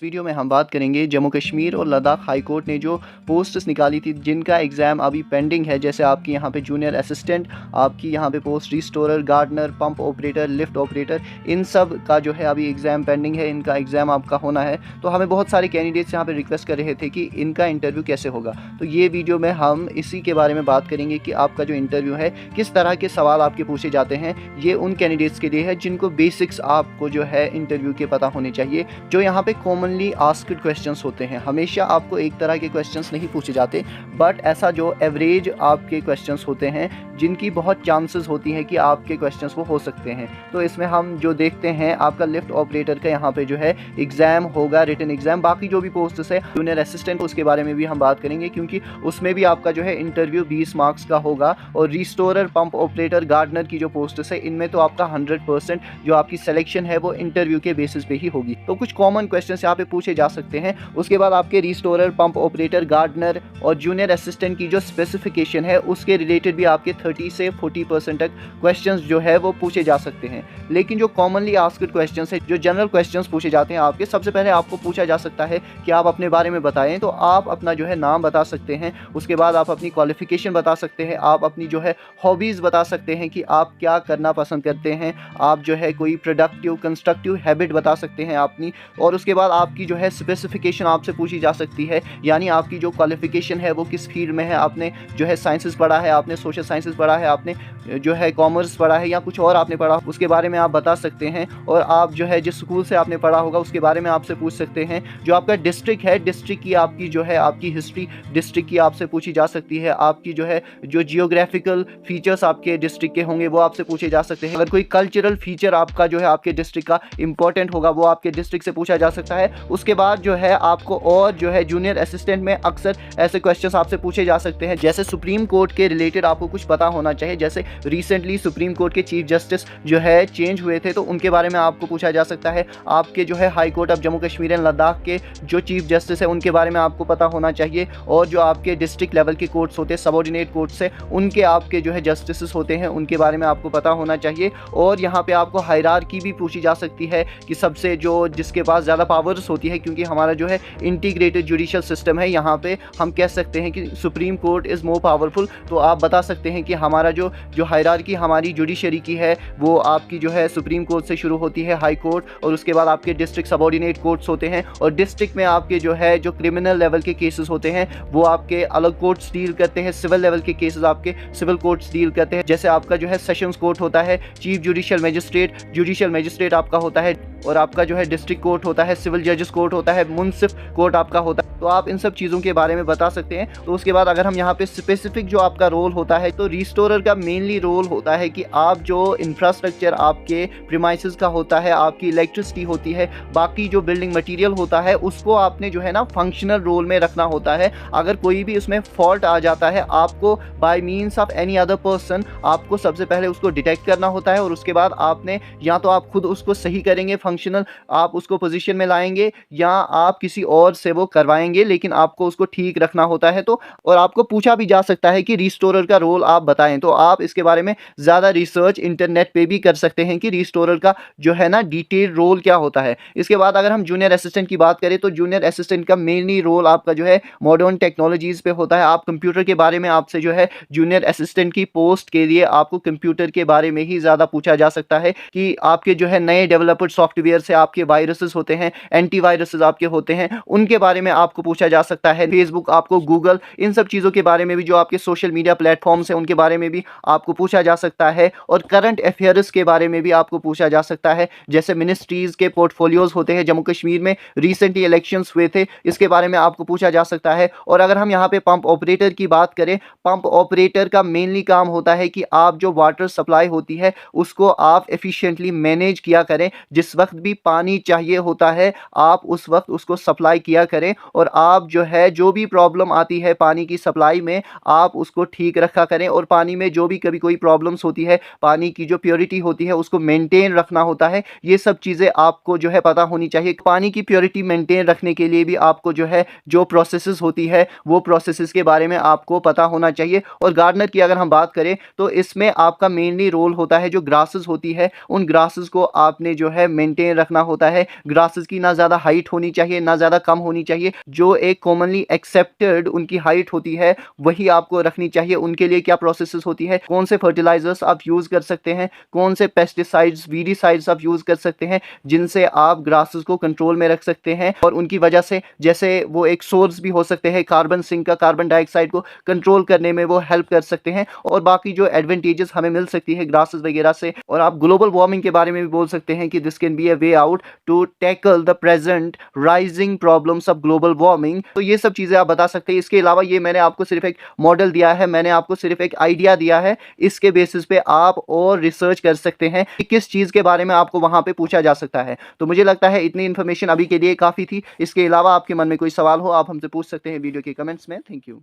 Video में हम बात करेंगे जम्मू कश्मीर और लद्दाख हाई कोर्ट ने जो पोस्ट्स निकाली थी जिनका एग्ज़ाम अभी पेंडिंग है। जैसे आपकी यहाँ पे जूनियर असिस्टेंट, आपकी यहाँ पे post restorer, gardener, pump operator, lift operator, इन सब का जो है अभी एग्ज़ाम पेंडिंग है। इनका एग्ज़ाम आपका होना है। तो हमें बहुत सारे कैंडिडेट्स यहाँ पे रिक्वेस्ट कर रहे थे कि इनका इंटरव्यू कैसे होगा। तो ये वीडियो में हम इसी के बारे में बात करेंगे कि आपका जो इंटरव्यू है किस तरह के सवाल आपके पूछे जाते हैं। ये उन कैंडिडेट्स के लिए है जिनको बेसिक्स आपको जो है इंटरव्यू के पता होने चाहिए। जो यहाँ पे कॉमनली आस्क्ड क्वेश्चंस होते हैं, हमेशा आपको एक तरह के क्वेश्चंस नहीं पूछे जाते, बट ऐसा जो एवरेज आपके क्वेश्चंस होते हैं जिनकी बहुत चांसेस होती हैं कि आपके क्वेश्चंस वो हो सकते हैं। तो इसमें हम जो देखते हैं, आपका लिफ्ट ऑपरेटर का यहाँ पे जो है एग्ज़ाम होगा, रिटन एग्ज़ाम। बाकी जो भी पोस्ट्स है जूनियर असिस्टेंट, उसके बारे में भी हम बात करेंगे क्योंकि उसमें भी आपका जो है इंटरव्यू 20 मार्क्स का होगा। और रिस्टोरर, पंप ऑपरेटर, गार्डनर की जो पोस्ट्स है इनमें तो आपका 100% जो आपकी सिलेक्शन है वो इंटरव्यू के बेसिस पे ही होगी। तो कुछ कॉमन क्वेश्चंस यहाँ पे पूछे जा सकते हैं। उसके बाद आपके रिस्टोरर, पंप ऑपरेटर, गार्डनर और जूनियर असिस्टेंट की जो स्पेसिफिकेशन है उसके रिलेटेड भी आपके 30 से 40% तक क्वेश्चंस जो है वो पूछे जा सकते हैं। लेकिन जो कॉमनली आस्क्ड क्वेश्चंस है, जो जनरल क्वेश्चंस पूछे जाते हैं आपके, सबसे पहले आपको पूछा जा सकता है कि आप अपने बारे में बताएं। तो आप अपना जो है नाम बता सकते हैं, उसके बाद आप अपनी क्वालिफिकेशन बता सकते हैं, आप अपनी जो है हॉबीज़ बता सकते हैं कि आप क्या करना पसंद करते हैं, आप जो है कोई प्रोडक्टिव कंस्ट्रक्टिव हैबिट बता सकते हैं अपनी। और उसके बाद आपकी जो है स्पेसिफिकेशन आपसे पूछी जा सकती है, यानी आपकी जो क्वालिफिकेशन है वो किस फील्ड में है। आपने जो है साइंसेस पढ़ा है, आपने सोशल साइंसेस पढ़ा है, आपने जो है कॉमर्स पढ़ा है या कुछ और आपने पढ़ा, उसके बारे में आप बता सकते हैं। और आप जो है जिस स्कूल से आपने पढ़ा होगा उसके बारे में आपसे पूछ सकते हैं। जो आपका डिस्ट्रिक्ट है, डिस्ट्रिक्ट की आपकी जो है आपकी हिस्ट्री डिस्ट्रिक्ट की आपसे पूछी जा सकती है। आपकी जो है जो जियोग्राफिकल फीचर्स आपके डिस्ट्रिक्ट के होंगे वो आपसे पूछे जा सकते हैं। अगर कोई कल्चरल फीचर आपका जो है आपके डिस्ट्रिक्ट का इंपॉर्टेंट होगा वो आपके डिस्ट्रिक्ट से पूछा जा सकता है। उसके बाद जो है आपको और जो है जूनियर असिस्टेंट में अक्सर ऐसे क्वेश्चंस आपसे पूछे जा सकते हैं, जैसे सुप्रीम कोर्ट के रिलेटेड आपको कुछ पता होना चाहिए। जैसे रिसेंटली सुप्रीम कोर्ट के चीफ जस्टिस जो है चेंज हुए थे, तो उनके बारे में आपको पूछा जा सकता है। आपके जो है high court of Jammu Kashmir and Ladakh के जो चीफ जस्टिस है उनके बारे में आपको पता होना चाहिए। और जो आपके डिस्ट्रिक्ट लेवल के कोर्ट्स होते हैं, सबऑर्डिनेट कोर्ट्स है, उनके आपके जो है जस्टिस होते हैं, उनके बारे में आपको पता होना चाहिए। और यहाँ पे आपको हायरार्की भी पूछी जा सकती है कि सबसे जो जिसके पास ज़्यादा पावर्स होती है, क्योंकि हमारा जो है इंटीग्रेटेड जुडिशियल सिस्टम है, यहाँ पे हम कह सकते हैं कि supreme court is more powerful. तो आप बता सकते हैं कि हमारा जो हायरार्की हमारी जुडिशरी की है वो आपकी जो है सुप्रीम कोर्ट से शुरू होती है, हाई कोर्ट, और उसके बाद आपके डिस्ट्रिक्ट सबऑर्डिनेट कोर्ट्स होते हैं। और डिस्ट्रिक्ट में आपके जो है जो क्रिमिनल लेवल के केसेस होते हैं वो आपके अलग कोर्ट्स डील करते हैं। सिविल लेवल के केसेस आपके सिविल कोर्ट्स डील करते हैं। जैसे आपका जो है सेशंस कोर्ट होता है, चीफ जुडिशियल मजिस्ट्रेट आपका होता है, और आपका जो है डिस्ट्रिक्ट कोर्ट होता है, सिविल जजेस कोर्ट होता है, मुंसिफ कोर्ट आपका होता है। तो आप इन सब चीज़ों के बारे में बता सकते हैं। तो उसके बाद अगर हम यहाँ पे स्पेसिफिक जो आपका रोल होता है, तो रिस्टोरर का मेनली रोल होता है कि आप जो इंफ्रास्ट्रक्चर आपके प्रीमाइसेस का होता है, आपकी इलेक्ट्रिसिटी होती है, बाकी जो बिल्डिंग मटेरियल होता है, उसको आपने जो है ना फंक्शनल रोल में रखना होता है। अगर कोई भी उसमें फॉल्ट आ जाता है, आपको bye means of any other person आपको सबसे पहले उसको डिटेक्ट करना होता है। और उसके बाद आपने या तो आप खुद उसको सही करेंगे, फंक्शनल आप उसको पोजीशन में लाएंगे, या आप किसी और से वो करवाएंगे, लेकिन आपको उसको ठीक रखना होता है। तो और आपको पूछा भी जा सकता है कि रिस्टोरर का रोल आप बताएं। तो आप इसके बारे में ज़्यादा रिसर्च इंटरनेट पे भी कर सकते हैं कि रिस्टोरर का जो है ना डिटेल रोल क्या होता है। इसके बाद अगर हम जूनियर असिस्टेंट की बात करें, तो जूनियर असिस्टेंट का मेनली रोल आपका जो है मॉडर्न टेक्नोलॉजीज़ पे होता है। आप कंप्यूटर के बारे में आपसे जो है जूनियर असिस्टेंट की पोस्ट के लिए आपको कंप्यूटर के बारे में ही ज़्यादा पूछा जा सकता है कि आपके जो है नए डेवलप्ड सॉफ्टवेयर से आपके वायरसेस होते हैं, एंटीवायरसेस आपके होते हैं, उनके बारे में आपको पूछा जा सकता है। फेसबुक, आपको गूगल, इन सब चीज़ों के बारे में भी, जो आपके सोशल मीडिया प्लेटफॉर्म्स हैं उनके बारे में भी आपको पूछा जा सकता है। और करंट अफेयर्स के बारे में भी आपको पूछा जा सकता है। जैसे मिनिस्ट्रीज़ के पोर्टफोलियोज होते हैं, जम्मू कश्मीर में रिसेंटली इलेक्शंस हुए थे, इसके बारे में आपको पूछा जा सकता है। और अगर हम यहाँ पे पंप ऑपरेटर की बात करें, पंप ऑपरेटर का मेनली काम होता है कि आप जो वाटर सप्लाई होती है उसको आप एफिशिएंटली मैनेज किया करें। जिस वक्त भी पानी चाहिए होता है आप उस वक्त उसको सप्लाई किया करें। और आप जो है जो भी प्रॉब्लम आती है पानी की सप्लाई में, आप उसको ठीक रखा करें। और पानी में जो भी कभी कोई प्रॉब्लम्स होती है, पानी की जो प्योरिटी होती है उसको मेंटेन रखना होता है। ये सब चीज़ें आपको जो है पता होनी चाहिए। पानी की प्योरिटी मेंटेन रखने के लिए भी आपको जो है जो प्रोसेसेस होती है वो प्रोसेसेस के बारे में आपको पता होना चाहिए। और गार्डनर की अगर हम बात करें तो इसमें आपका मेनली रोल होता है जो ग्रासेस होती है, उन ग्रासेस को आपने जो है मेंटेन मेंटेन रखना होता है। ग्रासेस की ना ज़्यादा हाइट होनी चाहिए, ना ज़्यादा कम होनी चाहिए। जो एक कॉमनली एक्सेप्टेड उनकी हाइट होती है, वही आपको रखनी चाहिए। उनके लिए क्या प्रोसेसेस होती है, कौन से फर्टिलाइजर्स आप यूज़ कर सकते हैं, कौन से पेस्टिसाइड्स, वीडिसाइड्स आप यूज़ कर सकते हैं, जिनसे आप ग्रासेस को कंट्रोल में रख सकते हैं। और उनकी वजह से जैसे वो एक सोर्स भी हो सकते हैं कार्बन सिंक का, कार्बन डाइऑक्साइड को कंट्रोल करने में वो हेल्प कर सकते हैं। और बाकी जो एडवांटेजेस हमें मिल सकती है ग्रासेस वगैरह से। और आप ग्लोबल वार्मिंग के बारे में भी बोल सकते हैं कि this can be a way out to tackle the present rising problems of global warming. तो ये सब चीज़ें आप बता सकते हैं। इसके अलावा ये मैंने आपको सिर्फ एक मॉडल दिया है, मैंने आपको सिर्फ एक आइडिया दिया है। इसके बेसिस पे आप और रिसर्च कर सकते हैं कि किस चीज़ के बारे में आपको वहाँ पे पूछा जा सकता है। तो मुझे लगता है इतनी इन्फॉर्मेशन अभी के लिए काफ़ी थी। इसके अलावा आपके मन में कोई सवाल हो, आप हमसे पूछ सकते हैं वीडियो के कमेंट्स में। Thank you.